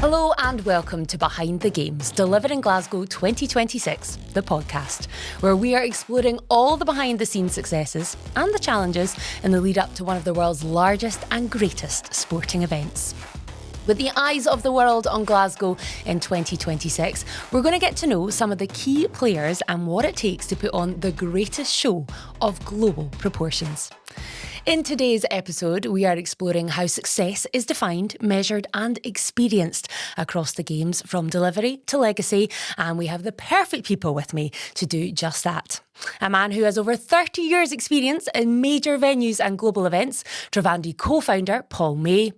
Hello and welcome to Behind the Games, delivered in Glasgow 2026, the podcast, where we are exploring all the behind-the-scenes successes and the challenges in the lead up to one of the world's largest and greatest sporting events. With the eyes of the world on Glasgow in 2026, we're going to get to know some of the key players and what it takes to put on the greatest show of global proportions. In today's episode, we are exploring how success is defined, measured and experienced across the Games from delivery to legacy, and we have the perfect people with me to do just that. A man who has over 30 years' experience in major venues and global events, Trivandi co-founder Paul May,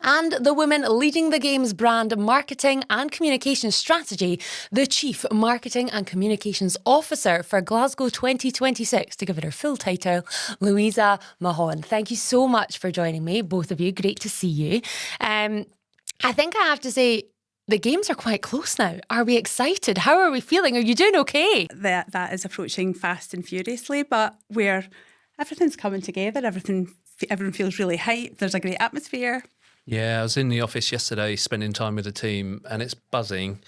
and the woman leading the Games brand marketing and communications strategy, the Chief Marketing and Communications Officer for Glasgow 2026, to give it her full title, Louisa Mahon. Thank you so much for joining me, both of you. Great to see you. I think I have to say, the Games are quite close now. Are we excited? How are we feeling? Are you doing okay? That is approaching fast and furiously, but where everything's coming together, everyone feels really hyped. There's a great atmosphere. Yeah, I was in the office yesterday spending time with the team and it's buzzing.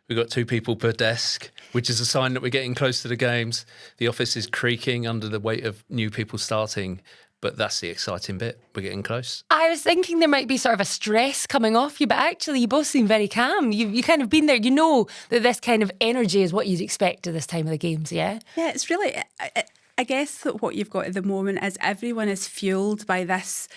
We've got 2 people per desk, which is a sign that we're getting close to the Games. The office is creaking under the weight of new people starting, but that's the exciting bit. We're getting close. I was thinking there might be sort of a stress coming off you, but actually you both seem very calm. You kind of been there. You know that this kind of energy is what you'd expect at this time of the Games, yeah? Yeah, it's really, I guess that what you've got at the moment is everyone is fueled by this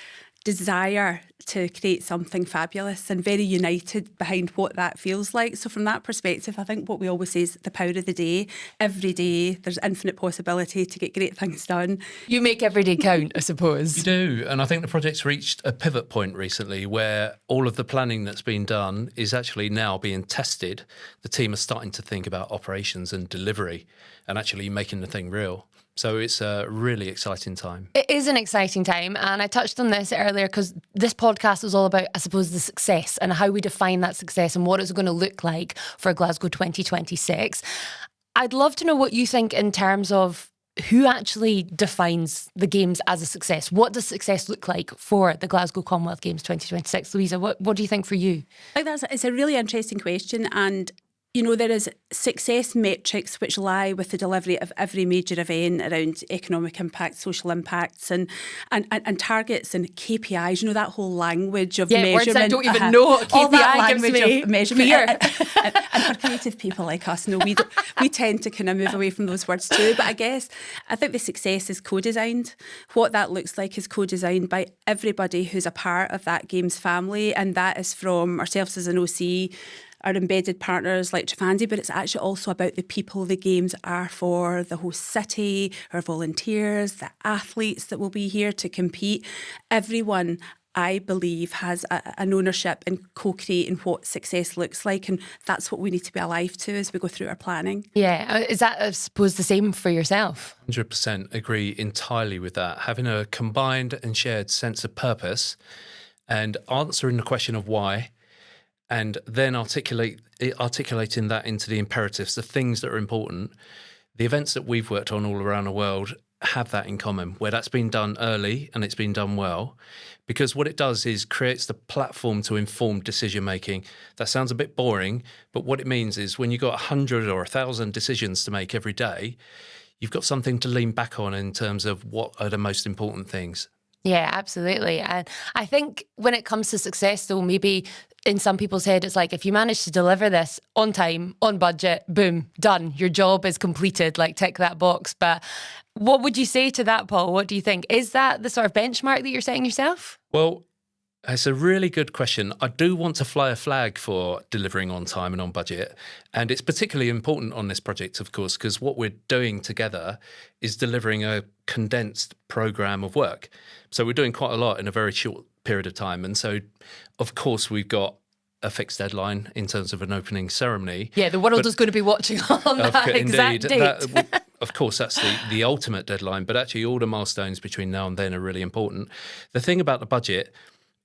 desire to create something fabulous and very united behind what that feels like. So from that perspective, I think what we always say is the power of the day. Every day, there's infinite possibility to get great things done. You make every day count, I suppose. You do, and I think the project's reached a pivot point recently where all of the planning that's been done is actually now being tested. The team are starting to think about operations and delivery and actually making the thing real. So it's a really exciting time. It is an exciting time, and I touched on this earlier because this podcast is all about, I suppose, the success and how we define that success and what it's going to look like for Glasgow 2026. I'd love to know what you think in terms of who actually defines the Games as a success. What does success look like for the Glasgow Commonwealth Games 2026? Louisa, what do you think for you? It's a really interesting question, and you know, there is success metrics which lie with the delivery of every major event around economic impact, social impacts and targets and KPIs. You know, that whole language of measurement. Words I don't even know what KPI all that gives language me of measurement. fear. And for creative people like us, no, we tend to kind of move away from those words too. But I think the success is co-designed. What that looks like is co-designed by everybody who's a part of that Games family. And that is from ourselves as an OC, our embedded partners like Trivandi, but it's actually also about the people the Games are for, the host city, our volunteers, the athletes that will be here to compete. Everyone, I believe, has an ownership in co-creating what success looks like, and that's what we need to be alive to as we go through our planning. Yeah, is that, I suppose, the same for yourself? 100% agree entirely with that. Having a combined and shared sense of purpose and answering the question of why, and then articulating that into the imperatives, the things that are important. The events that we've worked on all around the world have that in common, where that's been done early and it's been done well, because what it does is creates the platform to inform decision making. That sounds a bit boring, but what it means is when you've got 100 or 1,000 decisions to make every day, you've got something to lean back on in terms of what are the most important things. Yeah, absolutely. And I think when it comes to success, though, maybe in some people's head, it's like if you manage to deliver this on time, on budget, boom, done. Your job is completed, like tick that box. But what would you say to that, Paul? What do you think? Is that the sort of benchmark that you're setting yourself? Well, it's a really good question. I do want to fly a flag for delivering on time and on budget. And it's particularly important on this project, of course, because what we're doing together is delivering a condensed programme of work. So we're doing quite a lot in a very short period of time. And so, of course, we've got a fixed deadline in terms of an opening ceremony. Yeah, the world is going to be watching on that exact date. Of course, that's the ultimate deadline. But actually, all the milestones between now and then are really important. The thing about the budget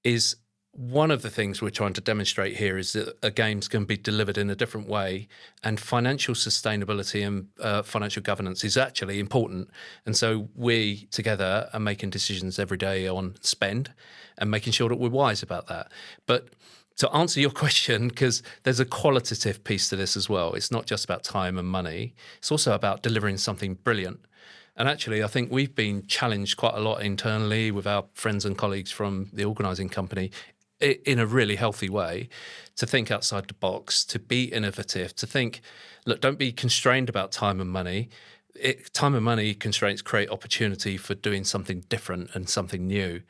is one of the things we're trying to demonstrate here is that a Games can be delivered in a different way, and financial sustainability and financial governance is actually important. And so we together are making decisions every day on spend and making sure that we're wise about that. But To answer your question, because there's a qualitative piece to this as well. It's not just about time and money. It's also about delivering something brilliant. And actually, I think we've been challenged quite a lot internally with our friends and colleagues from the organising company in a really healthy way, to think outside the box, to be innovative, to think, look, don't be constrained about time and money. Time and money constraints create opportunity for doing something different and something new.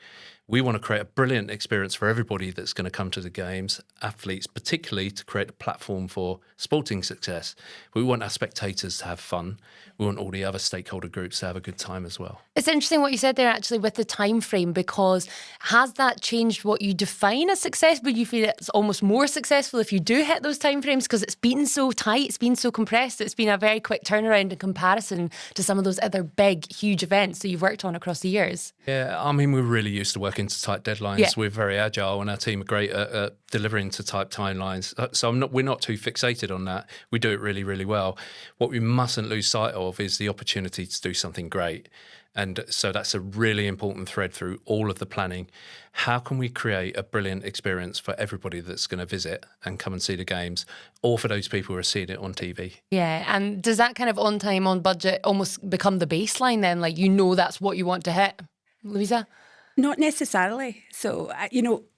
We want to create a brilliant experience for everybody that's going to come to the Games, athletes particularly, to create a platform for sporting success. We want our spectators to have fun. We want all the other stakeholder groups to have a good time as well. It's interesting what you said there actually with the time frame, because has that changed what you define as success? Would you feel it's almost more successful if you do hit those time frames because it's been so tight, it's been so compressed, it's been a very quick turnaround in comparison to some of those other big, huge events that you've worked on across the years? Yeah, I mean, we're really used to working to tight deadlines. Yeah. We're very agile, and our team are great at delivering to tight timelines. So we're not too fixated on that. We do it really, really well. What we mustn't lose sight of is the opportunity to do something great. And so that's a really important thread through all of the planning. How can we create a brilliant experience for everybody that's going to visit and come and see the Games, or for those people who are seeing it on TV? Yeah, and does that kind of on time, on budget almost become the baseline then? Like, that's what you want to hit? Louisa? Not necessarily. So,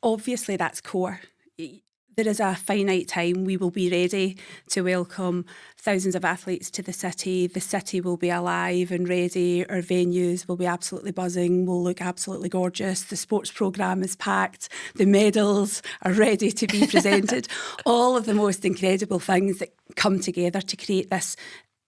obviously that's core. There is a finite time. We will be ready to welcome thousands of athletes to the city. The city will be alive and ready. Our venues will be absolutely buzzing. We'll look absolutely gorgeous. The sports programme is packed. The medals are ready to be presented. All of the most incredible things that come together to create this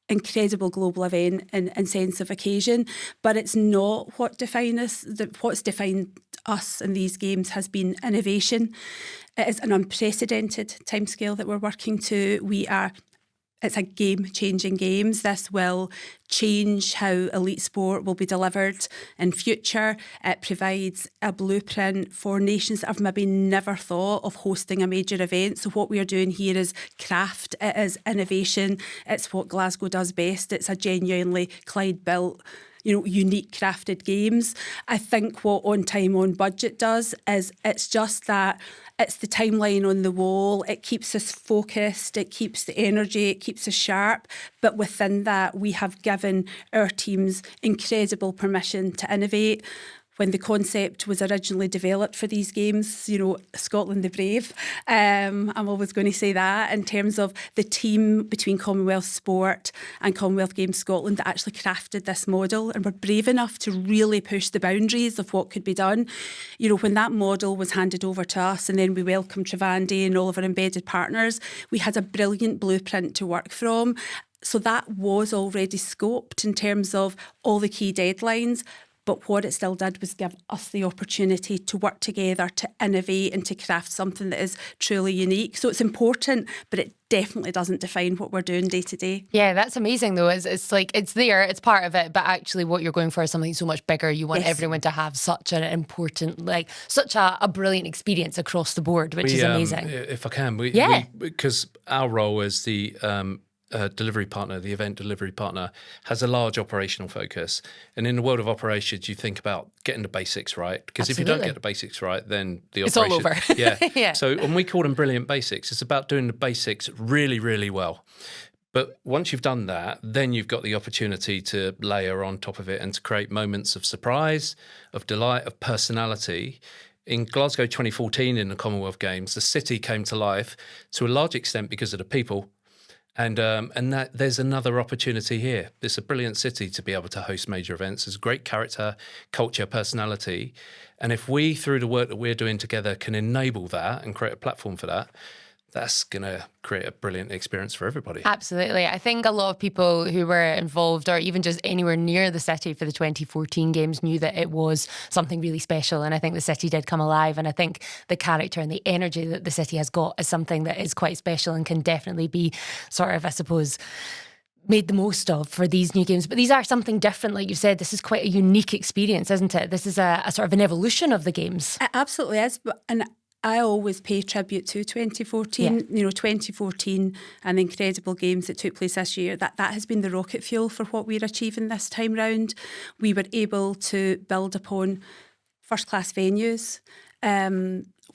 incredible global event and sense of occasion. But it's not what defines us. What's defined us in these Games has been innovation. It is an unprecedented timescale that we're working to. It's a game-changing Games. This will change how elite sport will be delivered in future. It provides a blueprint for nations that have maybe never thought of hosting a major event. So what we are doing here is craft. It is innovation. It's what Glasgow does best. It's a genuinely Clyde-built, unique crafted Games. I think what on time, on budget does is it's just that it's the timeline on the wall. It keeps us focused. It keeps the energy. It keeps us sharp. But within that, we have given our teams incredible permission to innovate. When the concept was originally developed for these Games, Scotland the brave. I'm always going to say that in terms of the team between Commonwealth Sport and Commonwealth Games Scotland that actually crafted this model and were brave enough to really push the boundaries of what could be done. When that model was handed over to us and then we welcomed Trivandi and all of our embedded partners, we had a brilliant blueprint to work from. So that was already scoped in terms of all the key deadlines. But what it still did was give us the opportunity to work together, to innovate and to craft something that is truly unique. So it's important, but it definitely doesn't define what we're doing day to day. Yeah, that's amazing though. It's like, it's there, it's part of it, but actually what you're going for is something so much bigger. You want everyone to have such an important, such a brilliant experience across the board, which is amazing. If I can, because our role as the delivery partner, the event delivery partner, has a large operational focus. And in the world of operations, you think about getting the basics right. Because if you don't get the basics right, then it's all over. Yeah. So when we call them brilliant basics, it's about doing the basics really, really well. But once you've done that, then you've got the opportunity to layer on top of it and to create moments of surprise, of delight, of personality. In Glasgow 2014 in the Commonwealth Games, the city came to life to a large extent because of the people. And that there's another opportunity here. It's a brilliant city to be able to host major events. There's great character, culture, personality. And if we, through the work that we're doing together, can enable that and create a platform for that, that's going to create a brilliant experience for everybody. Absolutely. I think a lot of people who were involved or even just anywhere near the city for the 2014 Games knew that it was something really special. And I think the city did come alive. And I think the character and the energy that the city has got is something that is quite special and can definitely be sort of, I suppose, made the most of for these new Games. But these are something different. Like you said, this is quite a unique experience, isn't it? This is a sort of an evolution of the Games. It absolutely is. And I always pay tribute to 2014, 2014 and the incredible Games that took place this year. That has been the rocket fuel for what we're achieving this time round. We were able to build upon first-class venues,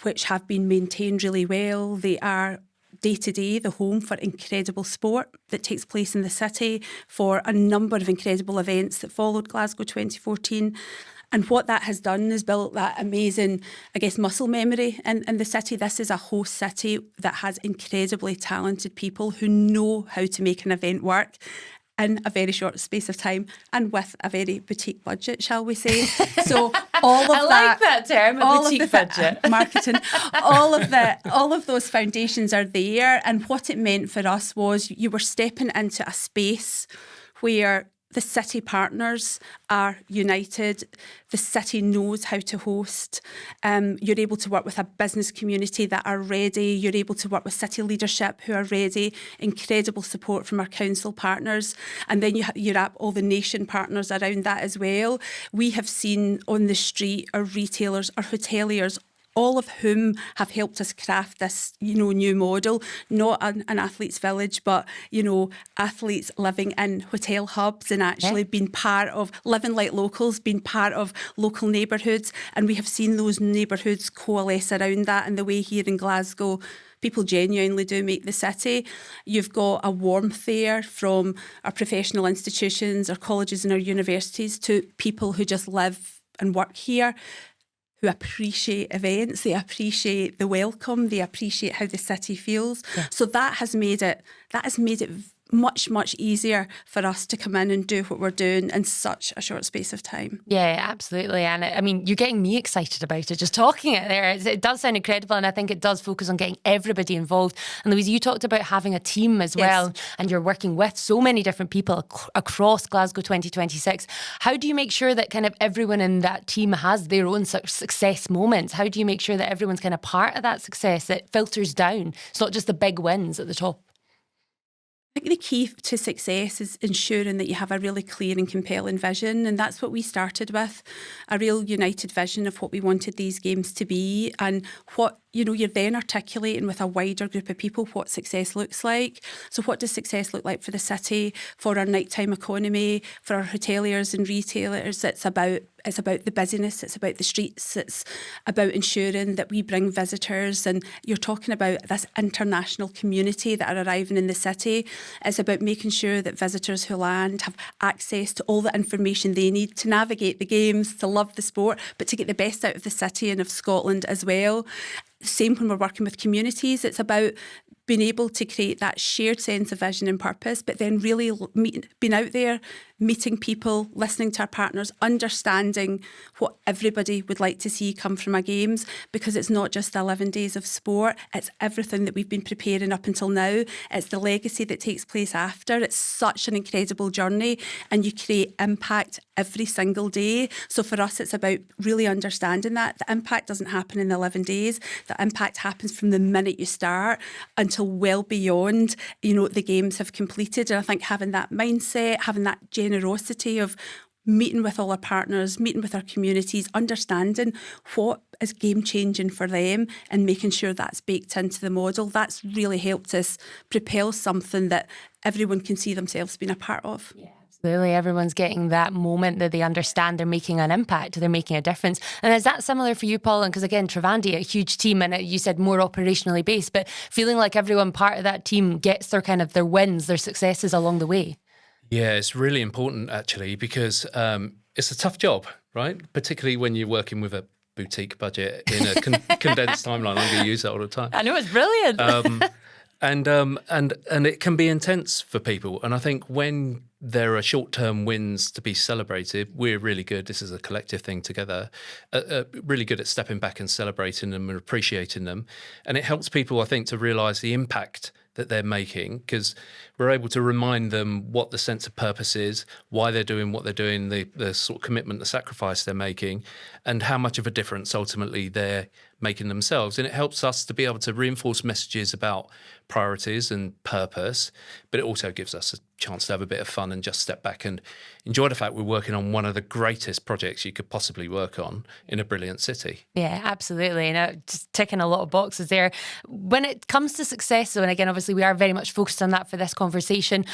which have been maintained really well. They are day-to-day the home for incredible sport that takes place in the city, for a number of incredible events that followed Glasgow 2014. And what that has done is built that amazing, I guess, muscle memory in the city. This is a host city that has incredibly talented people who know how to make an event work in a very short space of time and with a very boutique budget, shall we say. So all of I like that term, a boutique budget. Marketing, all of those foundations are there. And what it meant for us was you were stepping into a space where the city partners are united. The city knows how to host. You're able to work with a business community that are ready. You're able to work with city leadership who are ready. Incredible support from our council partners. And then you wrap all the nation partners around that as well. We have seen on the street our retailers, our hoteliers, all of whom have helped us craft this, new model, not an athletes' village, but, athletes living in hotel hubs and actually being part of, living like locals, being part of local neighbourhoods. And we have seen those neighbourhoods coalesce around that. And the way here in Glasgow, people genuinely do make the city. You've got a warmth there from our professional institutions, our colleges and our universities to people who just live and work here, who appreciate events, they appreciate the welcome, they appreciate how the city feels. Yeah. So that has made it much, much easier for us to come in and do what we're doing in such a short space of time. Yeah, absolutely. And I mean, you're getting me excited about it, just talking it there. It does sound incredible, and I think it does focus on getting everybody involved. And Louisa, you talked about having a team as well, and you're working with so many different people across Glasgow 2026. How do you make sure that kind of everyone in that team has their own success moments? How do you make sure that everyone's kind of part of that success, that filters down? It's not just the big wins at the top. I think the key to success is ensuring that you have a really clear and compelling vision, and that's what we started with, a real united vision of what we wanted these games to be and what you're then articulating with a wider group of people what success looks like. So what does success look like for the city, for our nighttime economy, for our hoteliers and retailers? It's about the busyness, it's about the streets, it's about ensuring that we bring visitors, and you're talking about this international community that are arriving in the city. It's about making sure that visitors who land have access to all the information they need to navigate the games, to love the sport, but to get the best out of the city and of Scotland as well. Same when we're working with communities. It's about being able to create that shared sense of vision and purpose, but then really being out there, meeting people, listening to our partners, understanding what everybody would like to see come from our games, because it's not just the 11 days of sport, it's everything that we've been preparing up until now. It's the legacy that takes place after. It's such an incredible journey, and you create impact every single day. So for us, it's about really understanding that. The impact doesn't happen in the 11 days. The impact happens from the minute you start until well beyond, the games have completed. And I think having that mindset, having that generosity of meeting with all our partners, meeting with our communities, understanding what is game changing for them and making sure that's baked into the model, that's really helped us propel something that everyone can see themselves being a part of. Yeah. Absolutely. Everyone's getting that moment that they understand they're making an impact, they're making a difference. And is that similar for you, Paul? Because again, Trivandi, a huge team, and you said more operationally based, but feeling like everyone part of that team gets their wins, their successes along the way. Yeah, it's really important actually, because it's a tough job, right? Particularly when you're working with a boutique budget in a condensed timeline. I'm going to use that all the time. I know, it's brilliant. And it can be intense for people. And I think when there are short-term wins to be celebrated, we're really good. This is a collective thing together. Really good at stepping back and celebrating them and appreciating them. And it helps people, I think, to realise the impact that they're making, because we're able to remind them what the sense of purpose is, why they're doing what they're doing, the sort of commitment, the sacrifice they're making, and how much of a difference ultimately they're making themselves. And it helps us to be able to reinforce messages about priorities and purpose, but it also gives us a chance to have a bit of fun and just step back and enjoy the fact we're working on one of the greatest projects you could possibly work on in a brilliant city. Yeah, absolutely. And just ticking a lot of boxes there. When it comes to success, though, and again, obviously we are very much focused on that for this conversation,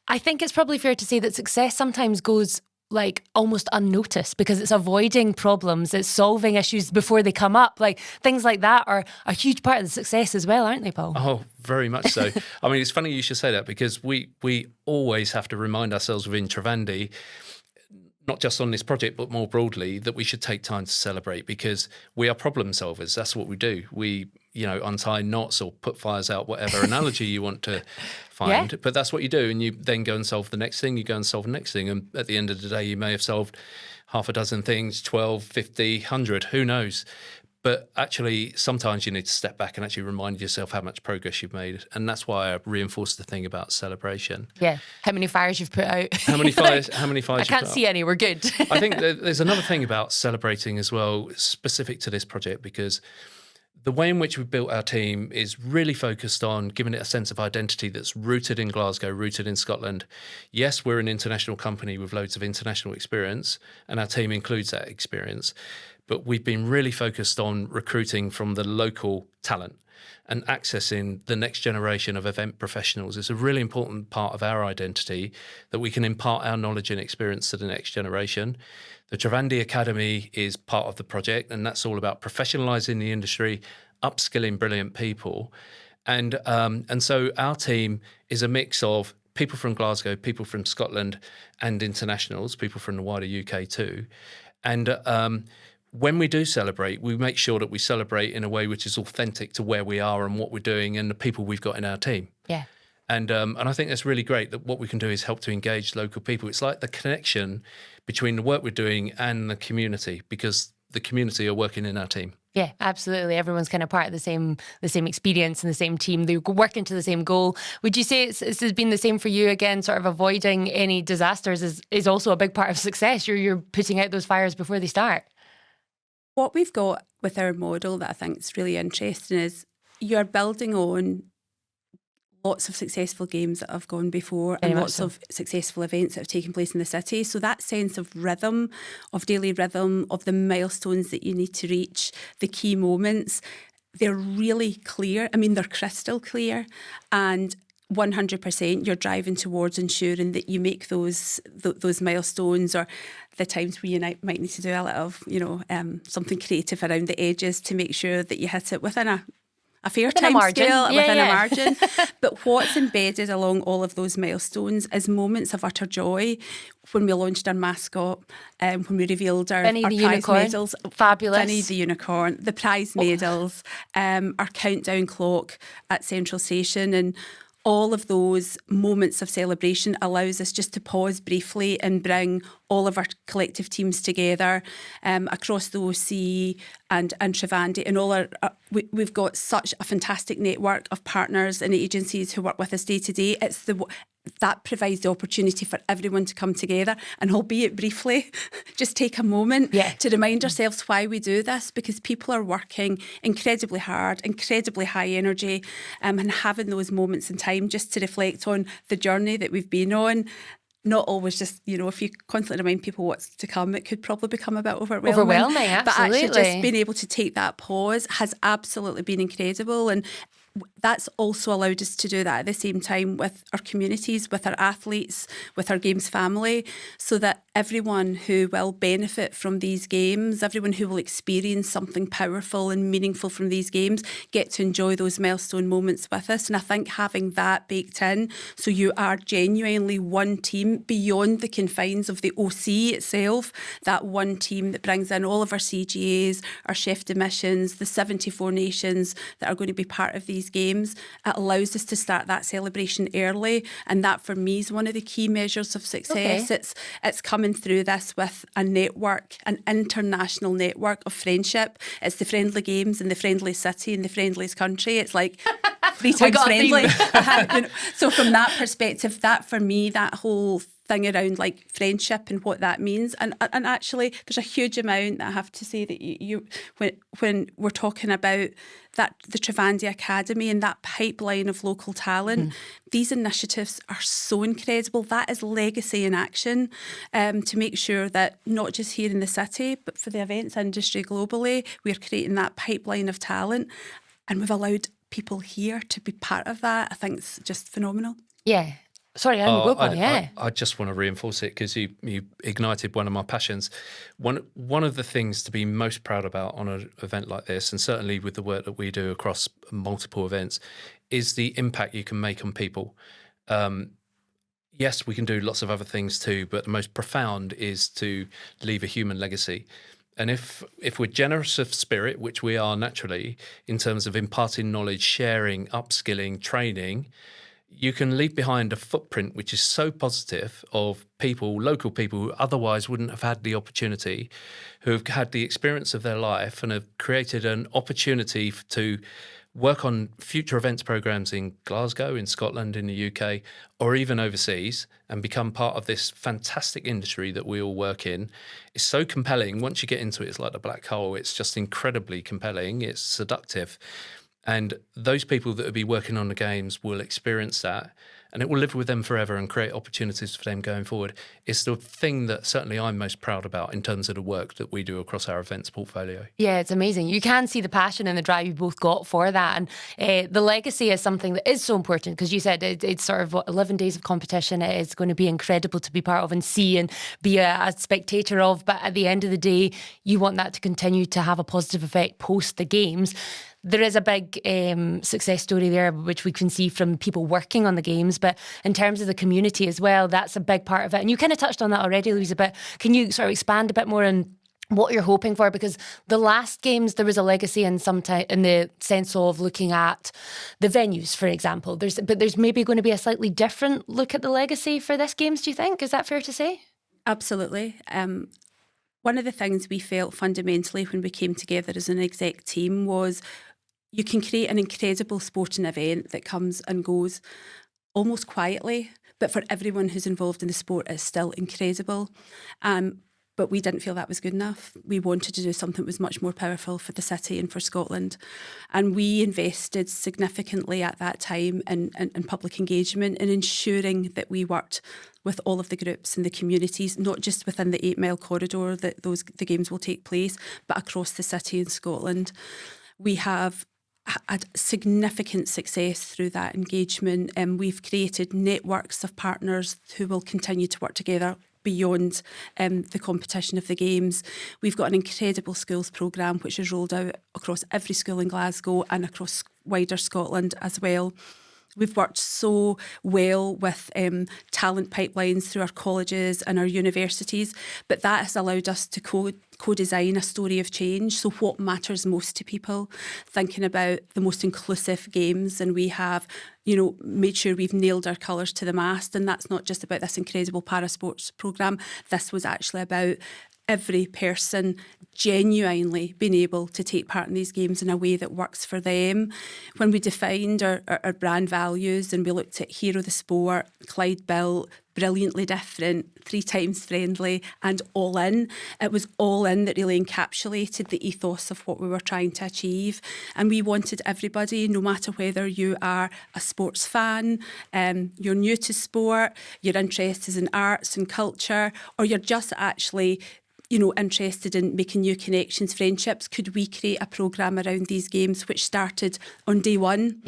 I think it's probably fair to say that success sometimes goes like almost unnoticed because it's avoiding problems, it's solving issues before they come up. Like things like that are a huge part of the success as well, aren't they, Paul? Oh, very much so. I mean, it's funny you should say that because we always have to remind ourselves within Trivandi, not just on this project, but more broadly, that we should take time to celebrate because we are problem solvers. That's what we do. We, untie knots or put fires out, whatever analogy you want to find. Yeah. But that's what you do. And you then go and solve the next thing. You go and solve the next thing. And at the end of the day, you may have solved half a dozen things, 12, 50, 100, who knows? But actually, sometimes you need to step back and actually remind yourself how much progress you've made. And that's why I reinforced the thing about celebration. Yeah. How many fires you've put out. How many fires I you've can't put see out. any. We're good. I think there's another thing about celebrating as well, specific to this project, because the way in which we've built our team is really focused on giving it a sense of identity that's rooted in Glasgow, rooted in Scotland. Yes, we're an international company with loads of international experience, and our team includes that experience. But we've been really focused on recruiting from the local talent and accessing the next generation of event professionals. It's a really important part of our identity that we can impart our knowledge and experience to the next generation. The Trivandi Academy is part of the project, and that's all about professionalising the industry, upskilling brilliant people. And so our team is a mix of people from Glasgow, people from Scotland, and internationals, people from the wider UK too. And when we do celebrate, we make sure that we celebrate in a way which is authentic to where we are and what we're doing and the people we've got in our team. Yeah. And I think that's really great that what we can do is help to engage local people. It's like the connection between the work we're doing and the community, because the community are working in our team. Yeah, absolutely. Everyone's kind of part of the same experience and the same team. They work into the same goal. Would you say it's been the same for you again? Sort of avoiding any disasters is also a big part of success. You're putting out those fires before they start. What we've got with our model that I think is really interesting is you're building on lots of successful games that have gone before and lots of successful events that have taken place in the city. So that sense of rhythm, of daily rhythm, of the milestones that you need to reach, the key moments, they're really clear. I mean, they're crystal clear, and 100% you're driving towards ensuring that you make those milestones, or the times where you might need to do a little something creative around the edges to make sure that you hit it within a fair time scale, within a margin. But what's embedded along all of those milestones is moments of utter joy. When we launched our mascot, when we revealed our prize medals. Fabulous. Vinny the unicorn, the prize medals, our countdown clock at Central Station, and all of those moments of celebration allows us just to pause briefly and bring all of our collective teams together across the OC and Trivandi, and we've got such a fantastic network of partners and agencies who work with us day to day. That provides the opportunity for everyone to come together and, albeit briefly, just take a moment to remind ourselves why we do this, because people are working incredibly hard, incredibly high energy, and having those moments in time just to reflect on the journey that we've been on. Not always just, if you constantly remind people what's to come, it could probably become a bit overwhelming. Absolutely. But actually just being able to take that pause has absolutely been incredible. And that's also allowed us to do that at the same time with our communities, with our athletes, with our games family, so that everyone who will benefit from these games, everyone who will experience something powerful and meaningful from these games, get to enjoy those milestone moments with us. And I think having that baked in, so you are genuinely one team beyond the confines of the OC itself, that one team that brings in all of our CGAs, our chef de missions, the 74 nations that are going to be part of these games. It allows us to start that celebration early, and that for me is one of the key measures of success. Okay. It's coming through this with a network, an international network of friendship. It's the friendly games in the friendly city in the friendliest country. It's like 3 times friendly. So from that perspective, that for me, that whole thing around like friendship and what that means, and actually there's a huge amount that I have to say that you when we're talking about that, the Trivandi Academy and that pipeline of local talent, these initiatives are so incredible. That is legacy in action, to make sure that not just here in the city but for the events industry globally, we're creating that pipeline of talent, and we've allowed people here to be part of that. I think it's just phenomenal. Yeah. Sorry, I'm Global, yeah. I just want to reinforce it because you ignited one of my passions. One of the things to be most proud about on an event like this, and certainly with the work that we do across multiple events, is the impact you can make on people. Yes, we can do lots of other things too, but the most profound is to leave a human legacy. And if we're generous of spirit, which we are naturally, in terms of imparting knowledge, sharing, upskilling, training, you can leave behind a footprint which is so positive of people, local people who otherwise wouldn't have had the opportunity, who have had the experience of their life and have created an opportunity to work on future events programs in Glasgow, in Scotland, in the UK, or even overseas, and become part of this fantastic industry that we all work in. It's so compelling. Once you get into it, it's like the black hole. It's just incredibly compelling. It's seductive. And those people that will be working on the games will experience that, and it will live with them forever and create opportunities for them going forward. It's the thing that certainly I'm most proud about in terms of the work that we do across our events portfolio. Yeah, it's amazing. You can see the passion and the drive you both got for that. And the legacy is something that is so important because you said it's sort of 11 days of competition. It is going to be incredible to be part of and see and be a spectator of. But at the end of the day, you want that to continue to have a positive effect post the games. There is a big success story there, which we can see from people working on the games. But in terms of the community as well, that's a big part of it. And you kind of touched on that already, Louisa, but can you sort of expand a bit more on what you're hoping for? Because the last games, there was a legacy in the sense of looking at the venues, for example. There's maybe going to be a slightly different look at the legacy for this games, do you think? Is that fair to say? Absolutely. One of the things we felt fundamentally when we came together as an exec team was you can create an incredible sporting event that comes and goes almost quietly, but for everyone who's involved in the sport, it's still incredible. But we didn't feel that was good enough. We wanted to do something that was much more powerful for the city and for Scotland. And we invested significantly at that time in public engagement and ensuring that we worked with all of the groups and the communities, not just within the 8 Mile corridor that the games will take place, but across the city in Scotland. We have had significant success through that engagement, and we've created networks of partners who will continue to work together beyond the competition of the games. We've got an incredible schools programme which is rolled out across every school in Glasgow and across wider Scotland as well. We've worked so well with talent pipelines through our colleges and our universities, but that has allowed us to co-design a story of change. So what matters most to people, thinking about the most inclusive games, and we have, made sure we've nailed our colours to the mast. And that's not just about this incredible parasports programme. This was actually about every person genuinely being able to take part in these games in a way that works for them. When we defined our brand values and we looked at Hero the Sport, Clyde Built, Brilliantly Different, 3 Times Friendly and All In, it was All In that really encapsulated the ethos of what we were trying to achieve. And we wanted everybody, no matter whether you are a sports fan, you're new to sport, you're interested in arts and culture, or you're just actually interested in making new connections, friendships, could we create a programme around these games which started on day one,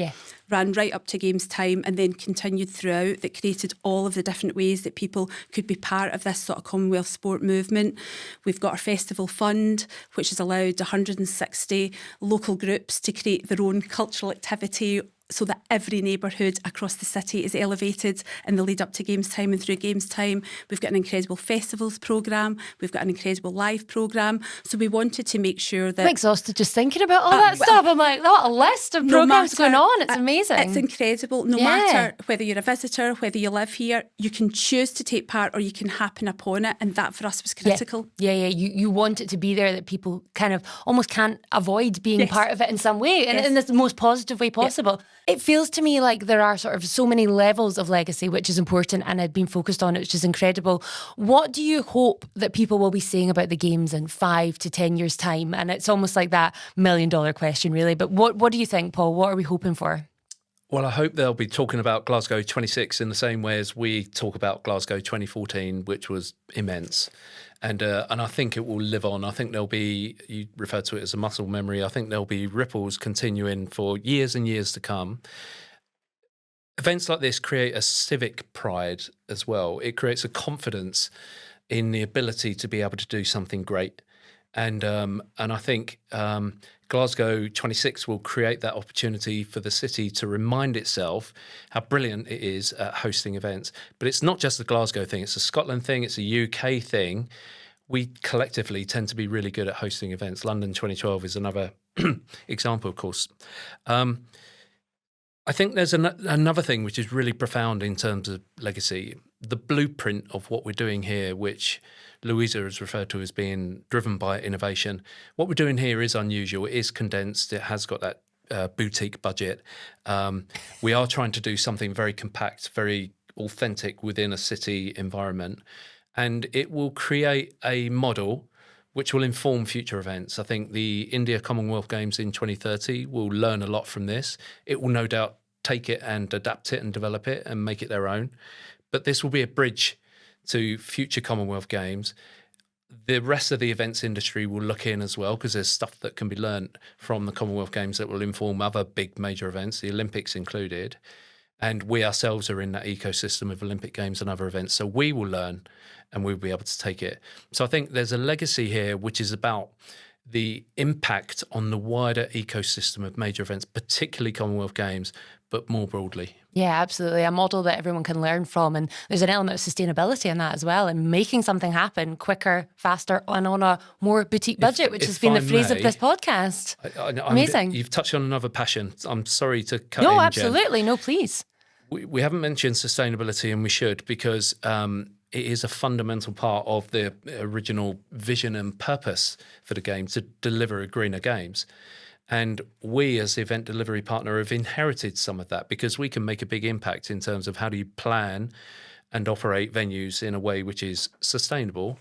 ran right up to games time and then continued throughout, that created all of the different ways that people could be part of this sort of Commonwealth sport movement. We've got our festival fund, which has allowed 160 local groups to create their own cultural activity so that every neighbourhood across the city is elevated in the lead up to games time and through games time. We've got an incredible festivals programme. We've got an incredible live programme. So we wanted to make sure that... I'm exhausted just thinking about all that stuff. I'm like, what a list of programmes going on. It's amazing. It's incredible. No matter whether you're a visitor, whether you live here, you can choose to take part or you can happen upon it. And that for us was critical. Yeah. You want it to be there, that people kind of almost can't avoid being part of it in some way, and in the most positive way possible. It feels to me like there are sort of so many levels of legacy, which is important and had been focused on, which is incredible. What do you hope that people will be saying about the games in 5 to 10 years' time? And it's almost like that $1 million question, really. But what do you think, Paul? What are we hoping for? Well, I hope they'll be talking about Glasgow 26 in the same way as we talk about Glasgow 2014, which was immense. And I think it will live on. I think there'll be, you referred to it as a muscle memory, I think there'll be ripples continuing for years and years to come. events like this create a civic pride as well. It creates a confidence in the ability to be able to do something great. And I think Glasgow 26 will create that opportunity for the city to remind itself how brilliant it is at hosting events. But it's not just a Glasgow thing, it's a Scotland thing, it's a UK thing. We collectively tend to be really good at hosting events. London 2012 is another example, of course. I think there's another thing which is really profound in terms of legacy. The blueprint of what we're doing here, which Louisa has referred to as being driven by innovation. What we're doing here is unusual. It is condensed. It has got that boutique budget. We are trying to do something very compact, very authentic within a city environment. And it will create a model which will inform future events. I think the India Commonwealth Games in 2030 will learn a lot from this. It will no doubt take it and adapt it and develop it and make it their own. But this will be a bridge to future Commonwealth Games. The rest of the events industry will look in as well, because there's stuff that can be learnt from the Commonwealth Games that will inform other big major events, the Olympics included. And we ourselves are in that ecosystem of Olympic Games and other events. So we will learn and we'll be able to take it. So I think there's a legacy here which is about the impact on the wider ecosystem of major events, particularly Commonwealth Games, but more broadly. Yeah, absolutely. A model that everyone can learn from. And there's an element of sustainability in that as well, and making something happen quicker, faster, and on a more boutique budget, which has been the phrase of this podcast. Amazing. You've touched on another passion. I'm sorry to cut in, No, Jen. absolutely. No, please. We haven't mentioned sustainability, and we should, because it is a fundamental part of the original vision and purpose for the game, to deliver a greener games. And we, as the event delivery partner, have inherited some of that, because we can make a big impact in terms of how do you plan and operate venues in a way which is sustainable.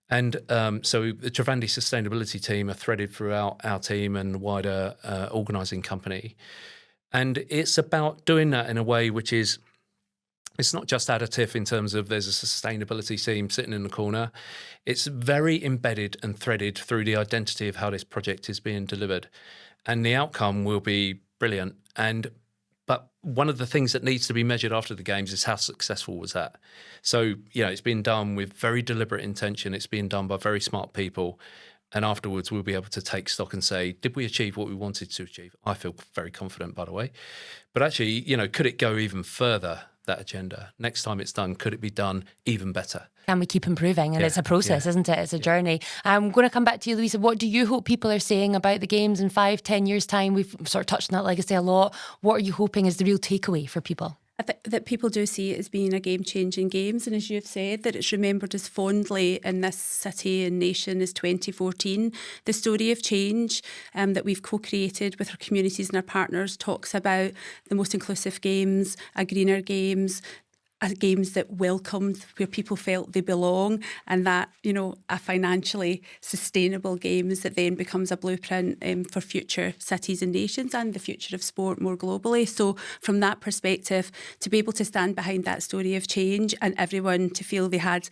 And so the Trivandi sustainability team are threaded throughout our team and the wider organising company. And it's about doing that in a way which is, it's not just additive in terms of there's a sustainability team sitting in the corner. It's very embedded and threaded through the identity of how this project is being delivered. And the outcome will be brilliant. But one of the things that needs to be measured after the games is how successful was that. So, it's been done with very deliberate intention. It's been done by very smart people. And afterwards, we'll be able to take stock and say, did we achieve what we wanted to achieve? I feel very confident, by the way. But actually, could it go even further, that agenda? Next time it's done, could it be done even better? Can we keep improving? And it's a process, isn't it? It's a journey. I'm going to come back to you, Louisa. What do you hope people are saying about the Games in 5-10 years' time? We've sort of touched on that legacy a lot. What are you hoping is the real takeaway for people? I think that people do see it as being a game-changing Games, and as you've said, that it's remembered as fondly in this city and nation as 2014. The story of change that we've co-created with our communities and our partners talks about the most inclusive Games, a greener Games, Games that welcomed where people felt they belong, and that, a financially sustainable Games that then becomes a blueprint for future cities and nations and the future of sport more globally. So from that perspective, to be able to stand behind that story of change and everyone to feel they had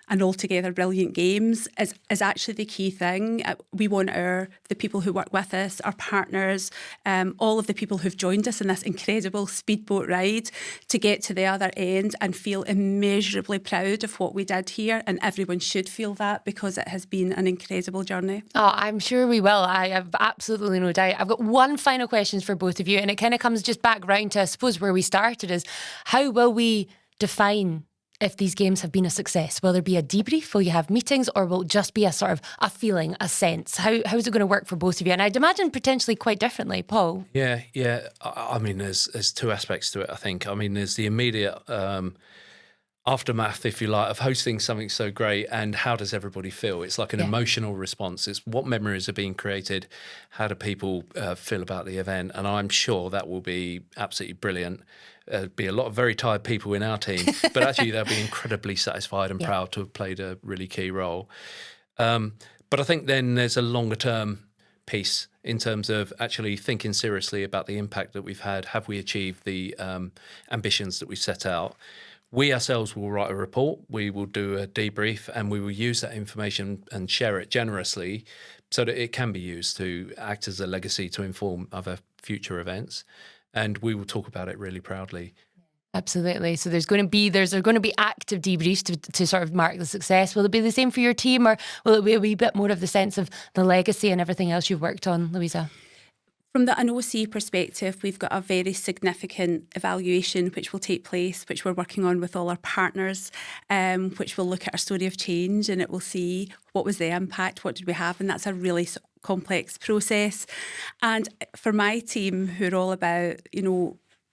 an altogether brilliant Games is actually the key thing. We want the people who work with us, our partners, all of the people who've joined us in this incredible speedboat ride to get to the other end and feel immeasurably proud of what we did here. And everyone should feel that, because it has been an incredible journey. Oh, I'm sure we will. I have absolutely no doubt. I've got one final question for both of you, and it kind of comes just back round to, I suppose, where we started is, how will we define if these games have been a success? Will there be a debrief? Will you have meetings, or will it just be a sort of a feeling, a sense? How is it going to work for both of you? And I'd imagine potentially quite differently. Paul? Yeah. I mean, there's two aspects to it, I think. I mean, there's the immediate aftermath, if you like, of hosting something so great, and how does everybody feel? It's like an emotional response. It's what memories are being created, how do people feel about the event, and I'm sure that will be absolutely brilliant. Be a lot of very tired people in our team, but actually they'll be incredibly satisfied and proud to have played a really key role. But I think then there's a longer term piece in terms of actually thinking seriously about the impact that we've had. Have we achieved the ambitions that we set out? We ourselves will write a report, we will do a debrief, and we will use that information and share it generously so that it can be used to act as a legacy to inform other future events. And we will talk about it really proudly. Absolutely. So there's going to be active debriefs to sort of mark the success. Will it be the same for your team, or will it be a wee bit more of the sense of the legacy and everything else you've worked on, Louisa? From the OC perspective, we've got a very significant evaluation which will take place, which we're working on with all our partners, which will look at our story of change, and it will see what was the impact, what did we have, and that's a really complex process. And for my team, who are all about,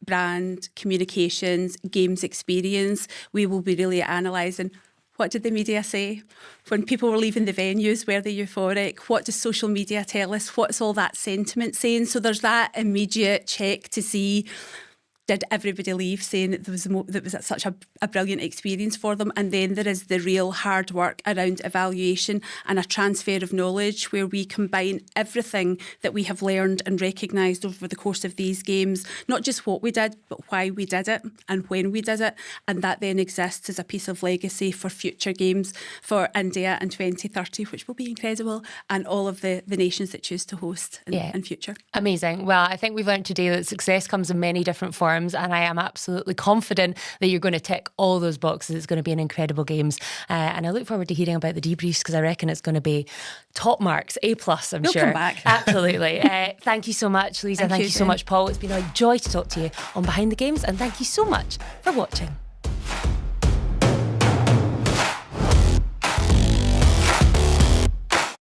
brand, communications, games experience, we will be really analysing what did the media say? When people were leaving the venues, were they euphoric? What does social media tell us? What's all that sentiment saying? So there's that immediate check to see, did everybody leave saying that was such a brilliant experience for them? And then there is the real hard work around evaluation and a transfer of knowledge where we combine everything that we have learned and recognised over the course of these games, not just what we did, but why we did it and when we did it. And that then exists as a piece of legacy for future games for India in 2030, which will be incredible, and all of the nations that choose to host in future. Amazing. Well, I think we've learned today that success comes in many different forms, and I am absolutely confident that you're going to tick all those boxes. It's going to be an incredible games, and I look forward to hearing about the debriefs, because I reckon it's going to be top marks, A+, I'm We'll sure. come back. Absolutely. Thank you so much, Louisa. Thank you so much, Paul. It's been a joy to talk to you on Behind the Games, and thank you so much for watching.